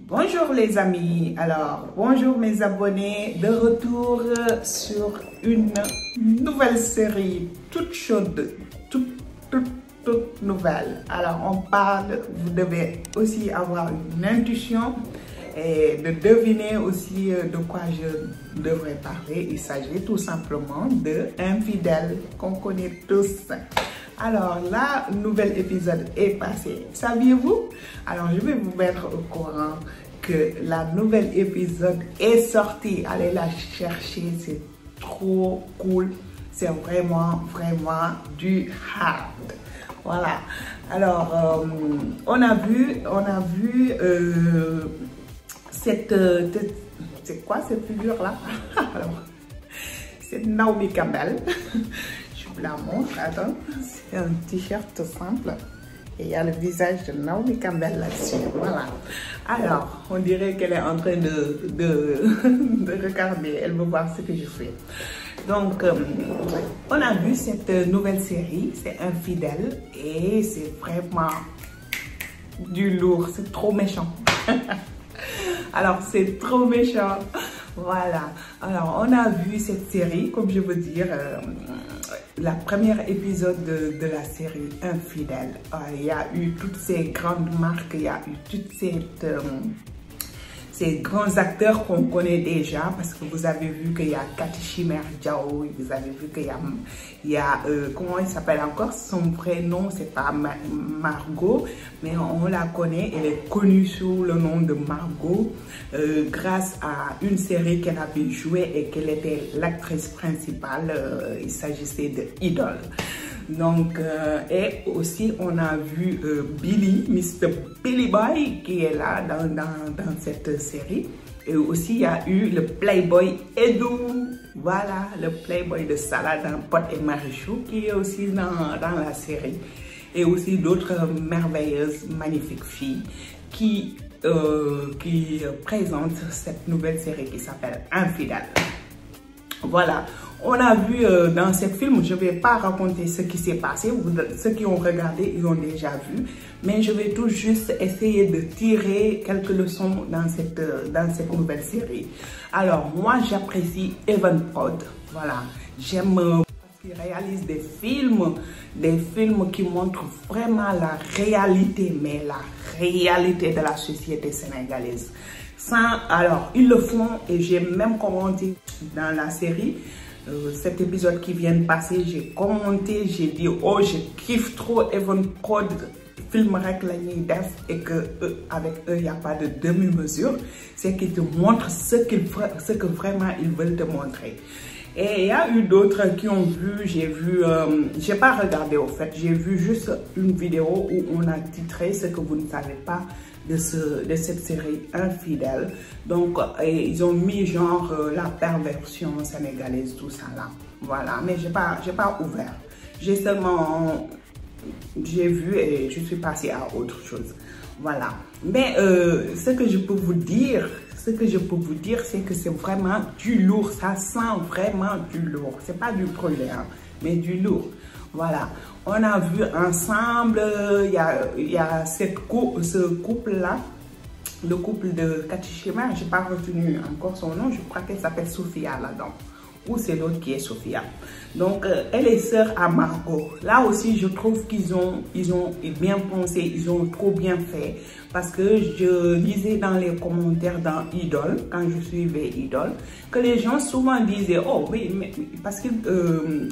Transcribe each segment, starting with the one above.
Bonjour les amis, alors bonjour mes abonnés, de retour sur une nouvelle série toute chaude, toute nouvelle. Alors on parle, vous devez aussi avoir une intuition et de deviner aussi de quoi je devrais parler. Il s'agit tout simplement de Infidèles qu'on connaît tous. Alors, la nouvel épisode est passé. Saviez-vous? Alors, je vais vous mettre au courant que la nouvelle épisode est sortie. Allez la chercher, c'est trop cool. C'est vraiment du hard. Voilà. Alors, on a vu cette... c'est quoi cette figure-là? Alors, c'est Naomi Campbell. Je la montre, attends, c'est un t-shirt simple et il y a le visage de Naomi Campbell là-dessus, voilà. Alors, on dirait qu'elle est en train de regarder, elle veut voir ce que je fais. Donc, on a vu cette nouvelle série, c'est Infidèles et c'est vraiment du lourd, c'est trop méchant. Alors, c'est trop méchant. Voilà. Alors, on a vu cette série, comme je veux dire, la première épisode de la série Infidèles. Il y a eu toutes ces grandes marques, il y a eu toutes ces grands acteurs qu'on connaît déjà, parce que vous avez vu qu'il y a Cathy Chimère-Diao, vous avez vu qu'il y a, comment il s'appelle encore, son vrai nom, c'est pas Margot, mais on la connaît, elle est connue sous le nom de Margot, grâce à une série qu'elle avait jouée et qu'elle était l'actrice principale, il s'agissait de Idol. Donc, et aussi on a vu Billy, Mr. Billy Boy qui est là dans cette série. Et aussi il y a eu le Playboy Edou, voilà, le Playboy de Salade dans Pod et Marichou qui est aussi dans la série. Et aussi d'autres merveilleuses, magnifiques filles qui présentent cette nouvelle série qui s'appelle Infidèles. Voilà, on a vu dans ce film, je ne vais pas raconter ce qui s'est passé, ceux qui ont regardé, ils ont déjà vu, mais je vais tout juste essayer de tirer quelques leçons dans cette nouvelle série. Alors, moi, j'apprécie Evan Prod, voilà, j'aime parce qu'il réalise des films qui montrent vraiment la réalité, mais la réalité de la société sénégalaise. Alors, ils le font et j'ai même commenté dans la série, cet épisode qui vient de passer, j'ai commenté, j'ai dit, oh, je kiffe trop Evan Prod, film rek la ñuy def et que avec eux, il n'y a pas de demi-mesure, c'est qu'ils te montrent ce que vraiment ils veulent te montrer. Et il y a eu d'autres qui ont vu, j'ai pas regardé au fait, j'ai vu juste une vidéo où on a titré ce que vous ne savez pas de cette série Infidèles. Donc, ils ont mis genre la perversion sénégalaise, tout ça là. Voilà, mais j'ai pas ouvert. J'ai vu et je suis passée à autre chose. Voilà. Mais ce que je peux vous dire, c'est que c'est vraiment du lourd. Ça sent vraiment du lourd. C'est pas du brûlé, hein, mais du lourd. Voilà. On a vu ensemble, il y a ce couple-là, le couple de Cathy Chimère, je n'ai pas retenu encore son nom, je crois qu'elle s'appelle Sophia là-dedans. Ou c'est l'autre qui est Sophia. Donc, elle est sœur à Margot. Là aussi, je trouve qu'ils ont bien pensé, ils ont trop bien fait. Parce que je lisais dans les commentaires dans Idol, quand je suivais Idol, que les gens souvent disaient, oh oui, mais, parce qu'ils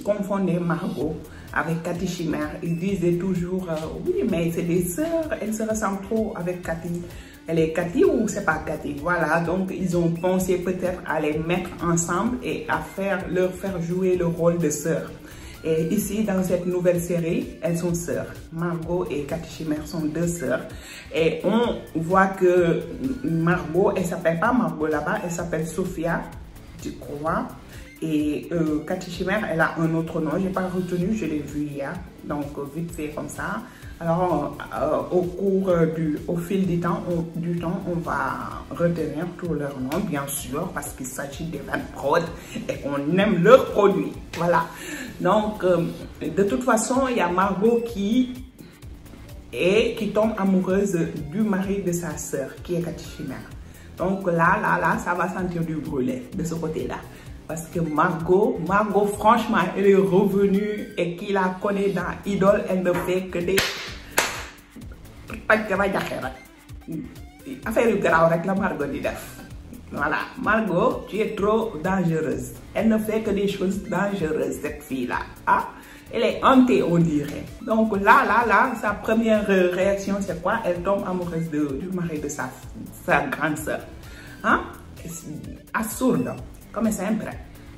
confondaient Margot avec Cathy Chimère. Ils disaient toujours, oui, mais c'est des sœurs, elles se ressemblent trop avec Cathy. Elle est Cathy ou c'est pas Cathy? Voilà, donc ils ont pensé peut-être à les mettre ensemble et à leur faire jouer le rôle de sœurs. Et ici, dans cette nouvelle série, elles sont sœurs. Margot et Cathy Chimère sont deux sœurs. Et on voit que Margot, elle s'appelle pas Margot là-bas, elle s'appelle Sophia, tu crois. Et Cathy Chimère, elle a un autre nom, j'ai pas retenu, je l'ai vu hier, donc vite fait comme ça. Alors au fil du temps, on va retenir tous leurs noms, bien sûr, parce qu'il s'agit d'Evan Prod et on aime leurs produits. Voilà. Donc, de toute façon, il y a Margot qui et qui tombe amoureuse du mari de sa sœur, qui est Cathy Chimère. Donc là, ça va sentir du brûlé de ce côté-là. Parce que Margot, franchement, elle est revenue et qui la connaît dans Idole, elle ne fait que des... Affaire du grave avec la Margot di def. Voilà, Margot, tu es trop dangereuse. Elle ne fait que des choses dangereuses, cette fille-là. Ah, elle est hantée, on dirait. Donc là, sa première réaction, c'est quoi? Elle tombe amoureuse du mari de sa grande sœur. Hein? Assourde, comme sempre.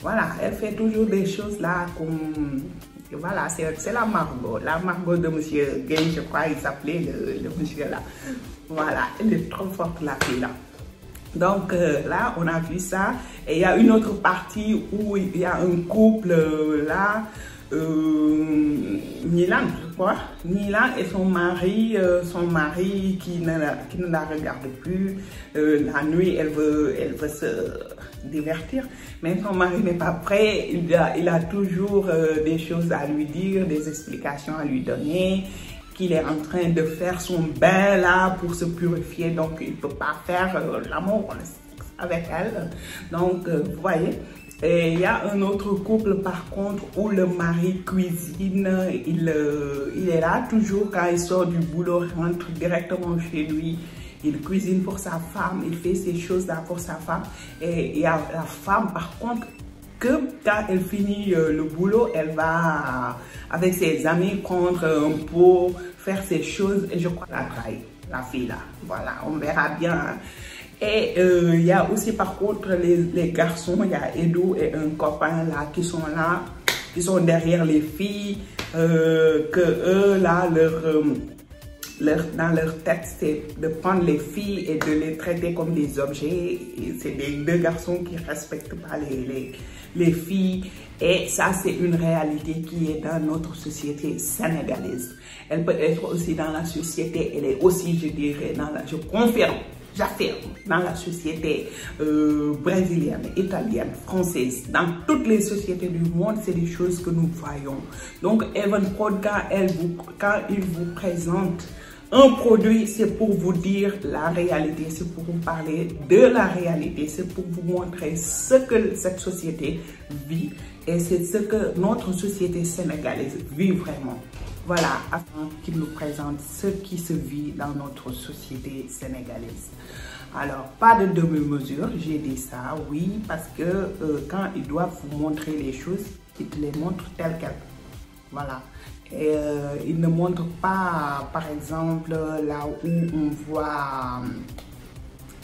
Voilà, elle fait toujours des choses là comme... Voilà, c'est la Margot de monsieur Gay, je crois, il s'appelait le monsieur là. Voilà, elle est trop forte la fille là. Donc là, on a vu ça. Et il y a une autre partie où il y a un couple là, Nilan, je crois. Nilan et son mari qui ne la regarde plus. La nuit, elle veut se divertir, mais son mari n'est pas prêt. Il a toujours des choses à lui dire, des explications à lui donner, qu'il est en train de faire son bain là pour se purifier, donc il ne peut pas faire l'amour avec elle. Donc vous voyez. Et il y a un autre couple par contre où le mari cuisine, il est là toujours quand il sort du boulot, rentre directement chez lui, il cuisine pour sa femme, il fait ces choses-là pour sa femme. Et il y a la femme par contre que quand elle finit le boulot, elle va avec ses amis prendre un pot, faire ses choses et je crois la trahit, la fille là. Voilà, on verra bien. Et il y a aussi par contre les garçons, il y a Edo et un copain là, qui sont derrière les filles, que eux là, dans leur tête, c'est de prendre les filles et de les traiter comme des objets. C'est des deux garçons qui ne respectent pas les filles. Et ça, c'est une réalité qui est dans notre société sénégalaise. Elle peut être aussi dans la société, elle est aussi, je dirais, je confirme, j'affirme, dans la société brésilienne, italienne, française, dans toutes les sociétés du monde, c'est des choses que nous voyons. Donc, Evan Prod, quand il vous présente un produit, c'est pour vous dire la réalité, c'est pour vous parler de la réalité, c'est pour vous montrer ce que cette société vit et c'est ce que notre société sénégalaise vit vraiment. Voilà, afin qu'il nous présente ce qui se vit dans notre société sénégalaise. Alors, pas de demi-mesure, j'ai dit ça, oui, parce que quand ils doivent vous montrer les choses, ils te les montrent telles quelles. Voilà. Et ils ne montrent pas, par exemple, là où on voit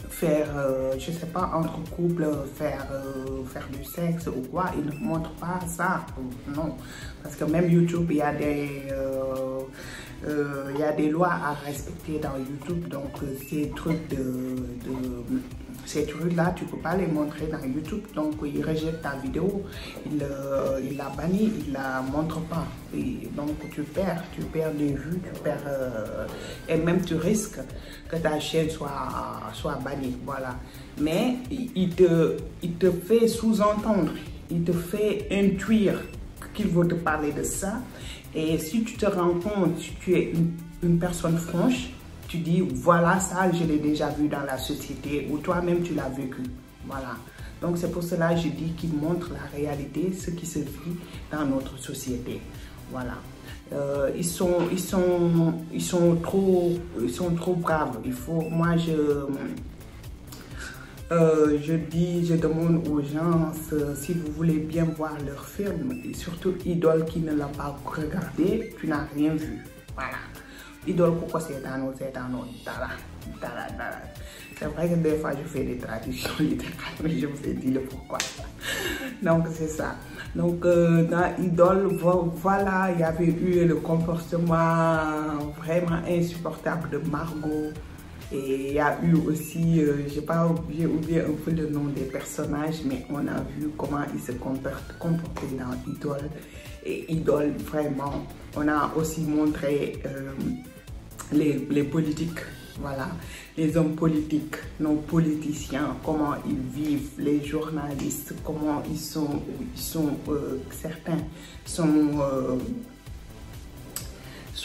faire, je sais pas, entre couples, faire du sexe ou quoi, ils ne montrent pas ça, non. Parce que même YouTube, il y a des lois à respecter dans YouTube, donc ces trucs-là, tu ne peux pas les montrer dans YouTube, donc il rejette ta vidéo, il la bannit, il la montre pas. Et donc tu perds des vues, et même tu risques que ta chaîne soit bannie, voilà. Mais il te fait sous-entendre, il te fait intuire qu'il veut te parler de ça, et si tu te rends compte, si tu es une personne franche, tu dis, voilà, ça, je l'ai déjà vu dans la société, ou toi-même, tu l'as vécu. Voilà. Donc, c'est pour cela que je dis qu'il montre la réalité, ce qui se vit dans notre société. Voilà. Ils sont trop braves. Moi, je demande aux gens si vous voulez bien voir leur film, et surtout Idole qui ne l'a pas regardé, tu n'as rien vu. Voilà. Idole, pourquoi c'est un autre. C'est vrai que des fois je fais des traductions littérales, mais je me fais dire le pourquoi. Donc c'est ça. Donc dans Idole, voilà, il y avait eu le comportement vraiment insupportable de Margot. Et il y a eu aussi, j'ai oublié un peu le nom des personnages, mais on a vu comment ils se comportaient dans Idole. Et Idole, vraiment, on a aussi montré les politiques, voilà, les hommes politiques, nos politiciens, comment ils vivent, les journalistes, comment certains sont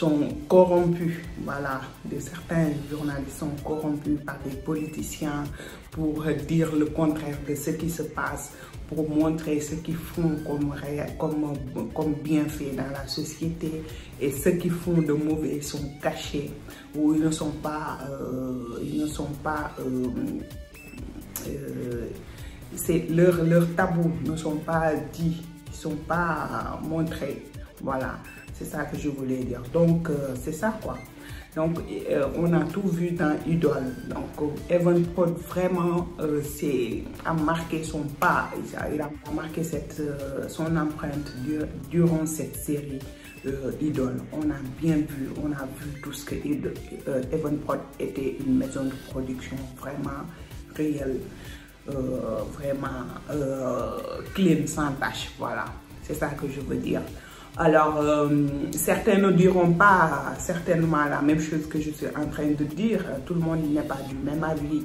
sont corrompus, voilà, certains journalistes sont corrompus par des politiciens pour dire le contraire de ce qui se passe, pour montrer ce qu'ils font comme bienfait dans la société, et ceux qui font de mauvais sont cachés, ou ils ne sont pas, leurs tabous ne sont pas dits, ils ne sont pas montrés. Voilà, c'est ça que je voulais dire. Donc, c'est ça quoi. Donc, on a tout vu dans Idol. Donc, Evan Prod vraiment a marqué son pas, il a marqué son empreinte durant cette série Idol. On a bien vu, on a vu tout ce que Evan Prod était, une maison de production vraiment réelle, vraiment clean, sans tâche. Voilà, c'est ça que je veux dire. Alors, certains ne diront pas certainement la même chose que je suis en train de dire. Tout le monde n'est pas du même avis.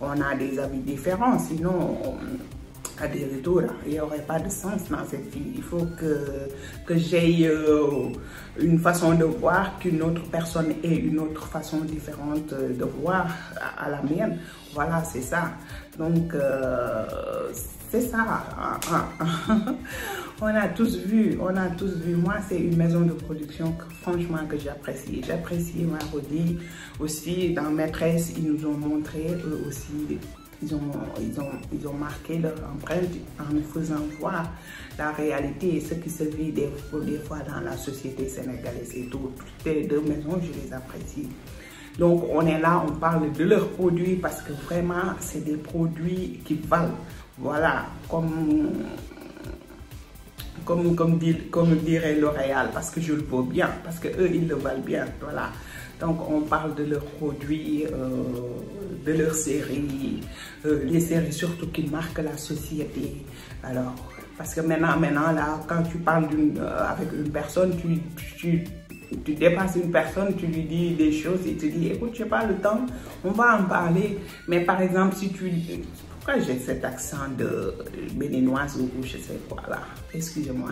On a des avis différents, sinon, à des retours, il n'y aurait pas de sens dans cette vie. Il faut que j'aie une façon de voir, qu'une autre personne ait une autre façon différente de voir à la mienne. Voilà, c'est ça. Donc, c'est ça. On a tous vu. Moi, c'est une maison de production que franchement que j'apprécie. J'apprécie Marodi aussi. Dans Maîtresse, ils nous ont montré eux aussi. Ils ont marqué leur empreinte en nous faisant voir la réalité et ce qui se vit des fois dans la société sénégalaise et tout. Toutes les deux maisons, je les apprécie. Donc, on est là, on parle de leurs produits parce que vraiment, c'est des produits qui valent. Voilà, comme dirait L'Oréal, parce que je le vaux bien, parce que eux ils le valent bien. Voilà. Donc, on parle de leurs produits, de leurs séries, les séries surtout qui marquent la société. Alors, parce que maintenant là, quand tu parles avec une personne, tu dépasses une personne, tu lui dis des choses et tu dis, écoute, je n'ai pas le temps, on va en parler. Mais par exemple, si tu... Pourquoi j'ai cet accent de béninoise ou je sais quoi là? Excusez-moi.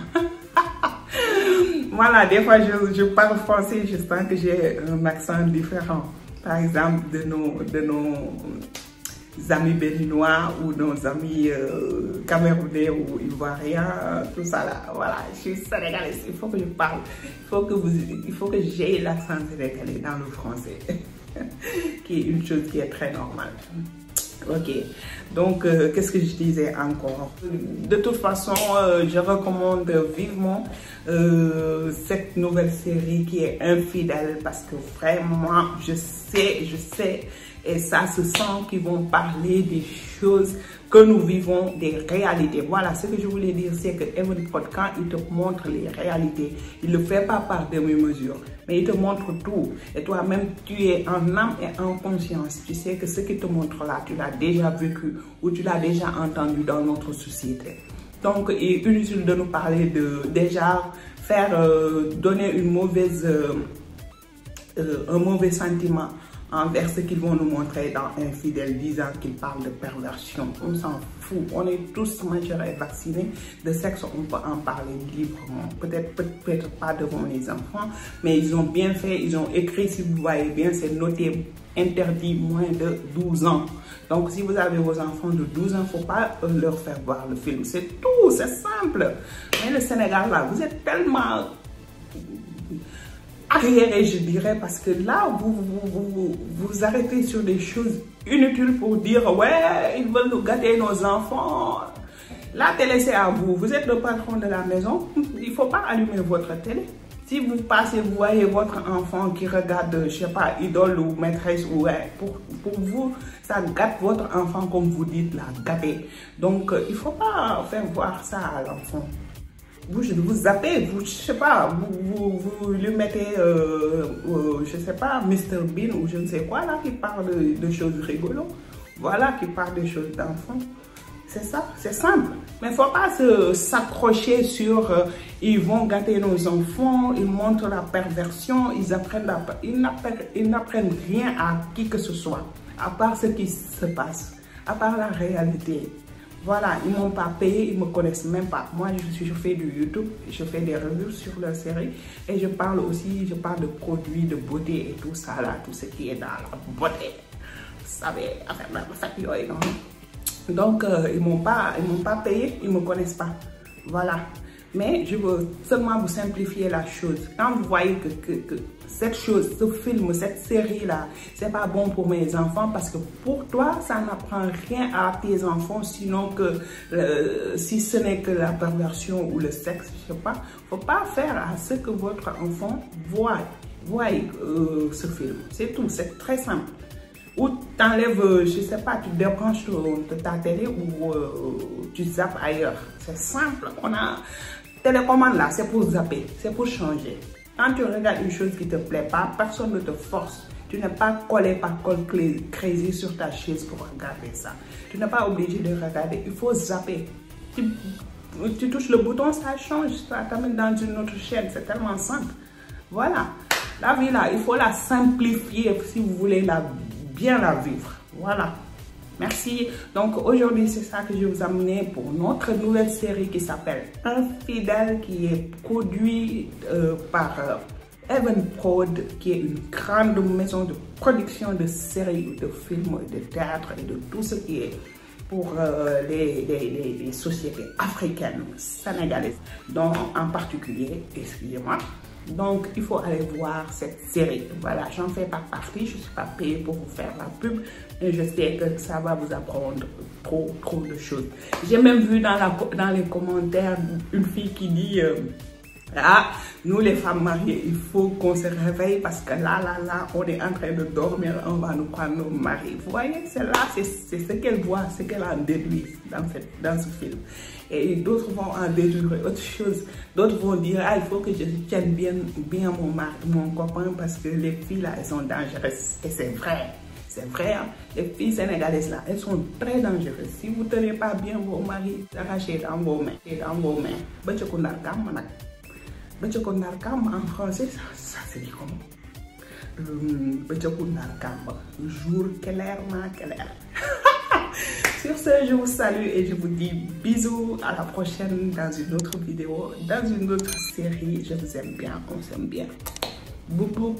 Voilà, des fois je parle français, je sens que j'ai un accent différent. Par exemple, de nos amis béninois ou nos amis camerounais ou ivoiriens, tout ça là. Voilà, je suis sénégalaise, il faut que je parle, il faut que j'aie l'accent sénégalais dans le français, qui est une chose qui est très normale. Ok, donc qu'est-ce que je disais encore? De toute façon, je recommande vivement cette nouvelle série qui est Infidèles, parce que vraiment, je sais, et ça se sent qu'ils vont parler des choses que nous vivons, des réalités. Voilà, ce que je voulais dire, c'est que Evan Prod, quand il te montre les réalités, il ne le fait pas par demi-mesure, mais il te montre tout. Et toi-même, tu es en âme et en conscience. Tu sais que ce qu'il te montre là, tu l'as déjà vécu ou tu l'as déjà entendu dans notre société. Donc, il est inutile de nous parler de déjà donner un mauvais sentiment envers ce qu'ils vont nous montrer dans Infidèles, disant qu'ils parlent de perversion. On s'en fout. On est tous majeurs et vaccinés. De sexe, on peut en parler librement. Peut-être pas devant les enfants, mais ils ont bien fait. Ils ont écrit, si vous voyez bien, c'est noté interdit moins de 12 ans. Donc, si vous avez vos enfants de 12 ans, il ne faut pas leur faire voir le film. C'est tout, c'est simple. Mais le Sénégal, là, vous êtes tellement arriéré, je dirais, parce que là, vous arrêtez sur des choses inutiles pour dire, ouais, ils veulent nous gâter nos enfants. La télé, c'est à vous. Vous êtes le patron de la maison. Il ne faut pas allumer votre télé. Si vous passez, vous voyez votre enfant qui regarde, je sais pas, Idol ou Maîtresse, ouais, pour vous, ça gâte votre enfant, comme vous dites, là, gâté. Donc, il ne faut pas faire voir ça à l'enfant. Vous zappez, je sais pas, vous lui mettez, je sais pas, Mr Bean ou je ne sais quoi, là, qui parle de choses rigolo. Voilà, qui parle de choses d'enfants. C'est ça, c'est simple. Mais il ne faut pas s'accrocher sur ils vont gâter nos enfants, ils montrent la perversion, ils n'apprennent rien à qui que ce soit, à part ce qui se passe, à part la réalité. Voilà, ils m'ont pas payé, ils me connaissent même pas. Moi, je fais du YouTube, je fais des reviews sur leur série et je parle de produits de beauté et tout ça là, tout ce qui est dans la beauté. Vous savez, affaire de la non? Donc, ils m'ont pas payé, ils me connaissent pas. Voilà. Mais je veux seulement vous simplifier la chose. Quand vous voyez que cette chose, ce film, cette série-là, c'est pas bon pour mes enfants parce que pour toi, ça n'apprend rien à tes enfants, sinon que si ce n'est que la perversion ou le sexe, je sais pas. Faut pas faire à ce que votre enfant voit ce film. C'est tout, c'est très simple. Ou t'enlèves, je sais pas, tu débranches ta télé ou tu zappes ailleurs. C'est simple. On a télécommande là, c'est pour zapper, c'est pour changer. Quand tu regardes une chose qui te plaît pas, personne ne te force. Tu n'es pas collé par colle crazy sur ta chaise pour regarder ça. Tu n'es pas obligé de regarder, il faut zapper. Tu touches le bouton, ça change, ça t'amène dans une autre chaîne, c'est tellement simple. Voilà, la vie là, il faut la simplifier si vous voulez bien la vivre. Voilà. Merci. Donc aujourd'hui, c'est ça que je vais vous amener pour notre nouvelle série qui s'appelle Infidèles, qui est produit par Evenprod, qui est une grande maison de production de séries, de films, de théâtre et de tout ce qui est pour les sociétés africaines, sénégalaises, dont en particulier, excusez-moi. Donc, il faut aller voir cette série. Voilà, j'en fais pas partie, je ne suis pas payée pour vous faire la pub. Et je sais que ça va vous apprendre trop de choses. J'ai même vu dans les commentaires une fille qui dit ah, nous les femmes mariées, il faut qu'on se réveille parce que là, on est en train de dormir, on va nous prendre nos maris. Vous voyez, c'est ce qu'elle voit, ce qu'elle en déduit dans ce film. Et d'autres vont en déduire autre chose. D'autres vont dire, ah, il faut que je tienne bien mon copain parce que les filles là, elles sont dangereuses. Et c'est vrai. C'est vrai, hein? Les filles sénégalaises là, elles sont très dangereuses. Si vous ne tenez pas bien vos maris, arrachez dans vos mains. En français, ça se dit comment? Jour clair. Sur ce, je vous salue et je vous dis bisous. À la prochaine dans une autre vidéo, dans une autre série. Je vous aime bien, on s'aime bien. Boum boum.